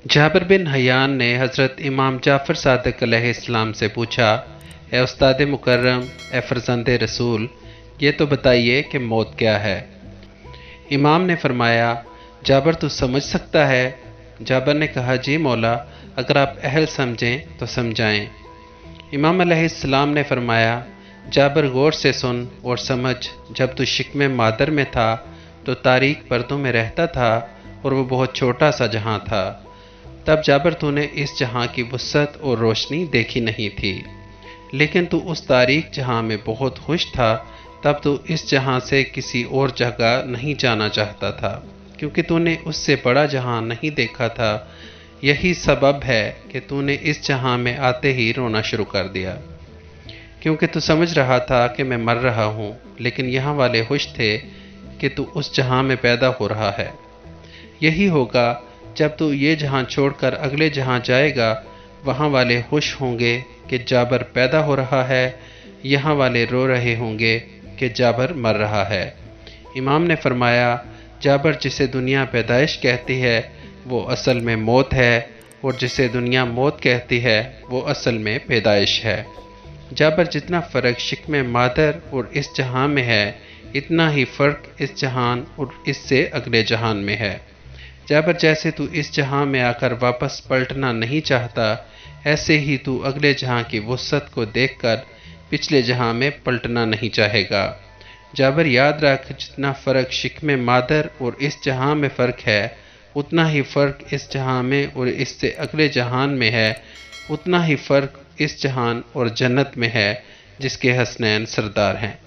Jabir bin Hayyan ने हज़रत इमाम जाफ़र सादिक अलैहिस्सलाम से पूछा, ए उस्ताद मुकर्रम, ए फ़र्ज़ंद रसूल, ये तो बताइए कि मौत क्या है। इमाम ने फरमाया, जाबिर तू समझ सकता है? जाबिर ने कहा, जी मौला, अगर आप अहल समझें तो समझाएं। इमाम अलैहिस्सलाम ने फरमाया, जाबिर गौर से सुन और समझ, जब तू शिकमे मादर में था तो तारीक पर्दों में रहता था और वो बहुत छोटा सा जहां था। तब जाबिर तूने इस जहां की वुसअत और रोशनी देखी नहीं थी, लेकिन तू उस तारीक जहां में बहुत खुश था। तब तू इस जहां से किसी और जगह नहीं जाना चाहता था, क्योंकि तूने उससे बड़ा जहां नहीं देखा था। यही सबब है कि तूने इस जहां में आते ही रोना शुरू कर दिया, क्योंकि तू समझ रहा था कि मैं मर रहा हूँ, लेकिन यहाँ वाले खुश थे कि तू उस जहां में पैदा हो रहा है। यही होगा जब तू ये जहां छोड़कर अगले जहां जाएगा, वहाँ वाले खुश होंगे कि जाबिर पैदा हो रहा है, यहाँ वाले रो रहे होंगे कि जाबिर मर रहा है। इमाम ने फरमाया, जाबिर जिसे दुनिया पैदाइश कहती है वो असल में मौत है, और जिसे दुनिया मौत कहती है वो असल में पैदाइश है। जाबिर जितना फ़र्क शिकमे मादर और इस जहां में है, इतना ही फ़र्क इस जहान और इससे अगले जहान में है। जाबिर जैसे तू इस जहां में आकर वापस पलटना नहीं चाहता, ऐसे ही तू अगले जहां की वुसअत को देखकर पिछले जहां में पलटना नहीं चाहेगा। जाबिर याद रख, जितना फ़र्क शिकमे मादर और इस जहां में फ़र्क है, उतना ही फ़र्क इस जहां में और इससे अगले जहान में है। उतना ही फ़र्क इस जहान और जन्नत में है जिसके हसनैन सरदार हैं।